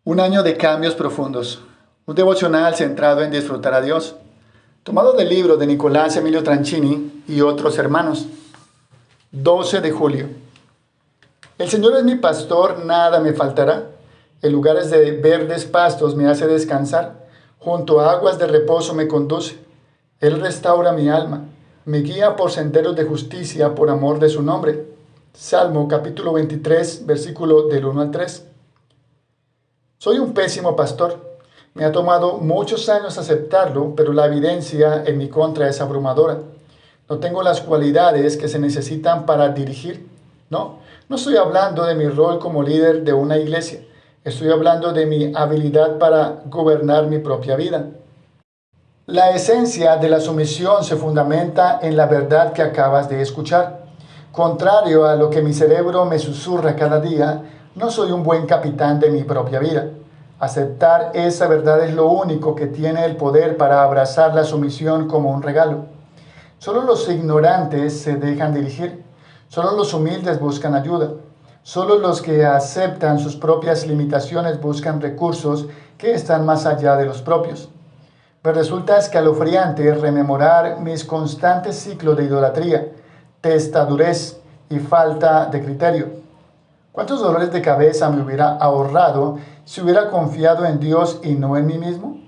Un año de cambios profundos. Un devocional centrado en disfrutar a Dios. Tomado del libro de Nicolás Emilio Tranchini y otros hermanos. 12 de julio. El Señor es mi pastor, nada me faltará. En lugares de verdes pastos me hace descansar. Junto a aguas de reposo me conduce. Él restaura mi alma. Me guía por senderos de justicia por amor de su nombre. Salmo capítulo 23, versículo del 1 al 3. Soy un pésimo pastor. Me ha tomado muchos años aceptarlo, pero la evidencia en mi contra es abrumadora. No tengo las cualidades que se necesitan para dirigir. No estoy hablando de mi rol como líder de una iglesia. Estoy hablando de mi habilidad para gobernar mi propia vida. La esencia de la sumisión se fundamenta en la verdad que acabas de escuchar. Contrario a lo que mi cerebro me susurra cada día, no soy un buen capitán de mi propia vida. Aceptar esa verdad es lo único que tiene el poder para abrazar la sumisión como un regalo. Solo los ignorantes se dejan dirigir. Solo los humildes buscan ayuda. Solo los que aceptan sus propias limitaciones buscan recursos que están más allá de los propios. Me resulta escalofriante rememorar mis constantes ciclos de idolatría, testadurez y falta de criterio. ¿Cuántos dolores de cabeza me hubiera ahorrado si hubiera confiado en Dios y no en mí mismo?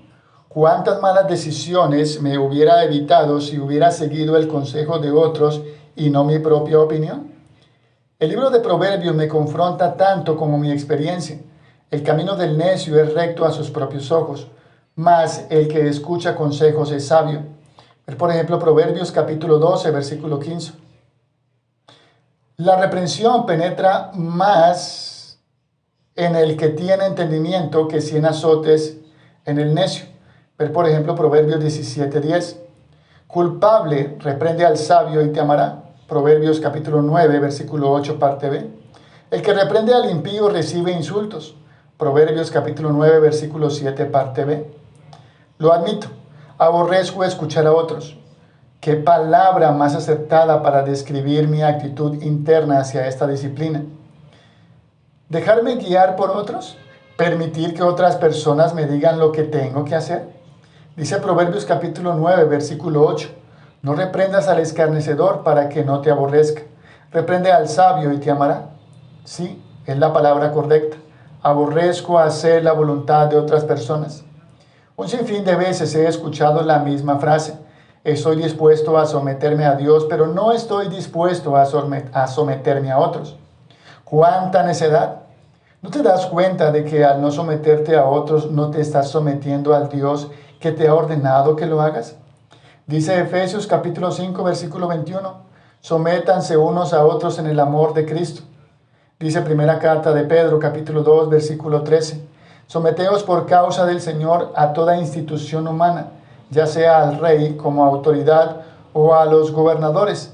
¿Cuántas malas decisiones me hubiera evitado si hubiera seguido el consejo de otros y no mi propia opinión? El libro de Proverbios me confronta tanto como mi experiencia. El camino del necio es recto a sus propios ojos, mas el que escucha consejos es sabio. Ver, por ejemplo, Proverbios capítulo 12, versículo 15. La reprensión penetra más en el que tiene entendimiento que 100 azotes en el necio. Ver, por ejemplo, Proverbios 17:10. Culpable, reprende al sabio y te amará. Proverbios capítulo 9, versículo 8, parte B. El que reprende al impío recibe insultos. Proverbios capítulo 9, versículo 7, parte B. Lo admito, aborrezco escuchar a otros. ¿Qué palabra más acertada para describir mi actitud interna hacia esta disciplina? ¿Dejarme guiar por otros? ¿Permitir que otras personas me digan lo que tengo que hacer? Dice Proverbios capítulo 9, versículo 8. No reprendas al escarnecedor para que no te aborrezca. Reprende al sabio y te amará. Sí, es la palabra correcta. Aborrezco hacer la voluntad de otras personas. Un sinfín de veces he escuchado la misma frase. Estoy dispuesto a someterme a Dios, pero no estoy dispuesto a someterme a otros. ¡Cuánta necedad! ¿No te das cuenta de que al no someterte a otros no te estás sometiendo al Dios que te ha ordenado que lo hagas? Dice Efesios capítulo 5, versículo 21, sométanse unos a otros en el amor de Cristo. Dice primera carta de Pedro capítulo 2, versículo 13, someteos por causa del Señor a toda institución humana, ya sea al rey como autoridad o a los gobernadores.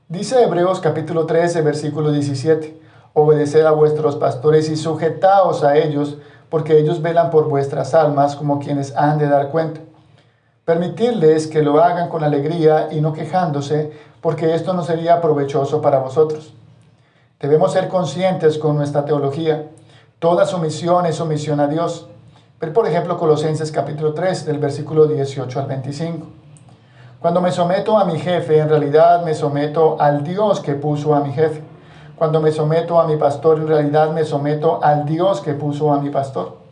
Dice Hebreos capítulo 13, versículo 17, obedeced a vuestros pastores y sujetaos a ellos, porque ellos velan por vuestras almas como quienes han de dar cuenta. Permitirles que lo hagan con alegría y no quejándose, porque esto no sería provechoso para vosotros. Debemos ser conscientes con nuestra teología. Toda sumisión es sumisión a Dios. Ver, por ejemplo, Colosenses capítulo 3, del versículo 18 al 25. Cuando me someto a mi jefe, en realidad me someto al Dios que puso a mi jefe. Cuando me someto a mi pastor, en realidad me someto al Dios que puso a mi pastor.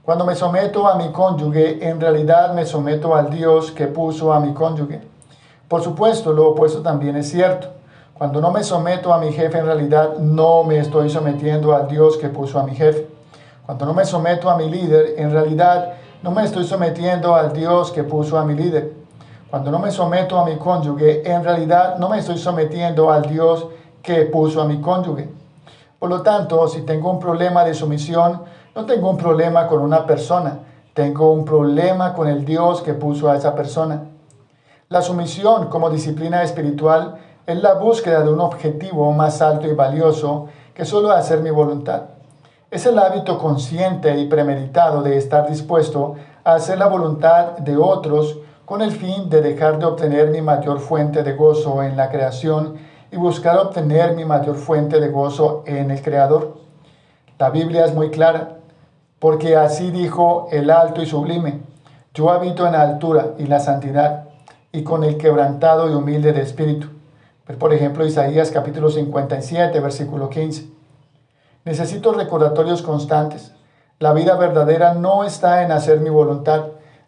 Cuando me someto a mi cónyuge, en realidad me someto al Dios que puso a mi cónyuge. Por supuesto, lo opuesto también es cierto. Cuando no me someto a mi jefe, en realidad no me estoy sometiendo al Dios que puso a mi jefe. Cuando no me someto a mi líder, en realidad no me estoy sometiendo al Dios que puso a mi líder. Cuando no me someto a mi cónyuge, en realidad no me estoy sometiendo al Dios que puso a mi cónyuge. Por lo tanto, si tengo un problema de sumisión, no tengo un problema con una persona, tengo un problema con el Dios que puso a esa persona. La sumisión como disciplina espiritual es la búsqueda de un objetivo más alto y valioso que solo hacer mi voluntad. Es el hábito consciente y premeditado de estar dispuesto a hacer la voluntad de otros con el fin de dejar de obtener mi mayor fuente de gozo en la creación y buscar obtener mi mayor fuente de gozo en el Creador. La Biblia es muy clara. Porque así dijo el alto y sublime: yo habito en la altura y la santidad, y con el quebrantado y humilde de espíritu. Por ejemplo, Isaías capítulo 57, versículo 15. Necesito recordatorios constantes. La vida verdadera no está en hacer mi voluntad.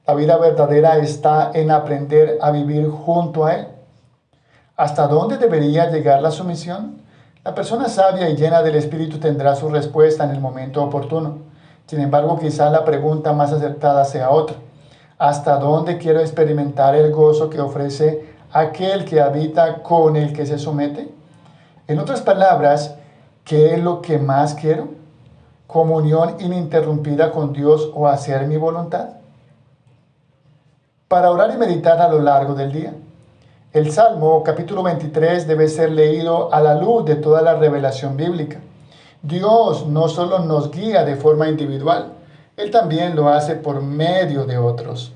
La vida verdadera está en aprender a vivir junto a Él. ¿Hasta dónde debería llegar la sumisión? La persona sabia y llena del Espíritu tendrá su respuesta en el momento oportuno. Sin embargo, quizá la pregunta más acertada sea otra. ¿Hasta dónde quiero experimentar el gozo que ofrece aquel que habita con el que se somete? En otras palabras, ¿qué es lo que más quiero? ¿Comunión ininterrumpida con Dios o hacer mi voluntad? Para orar y meditar a lo largo del día. El Salmo capítulo 23 debe ser leído a la luz de toda la revelación bíblica. Dios no solo nos guía de forma individual, Él también lo hace por medio de otros.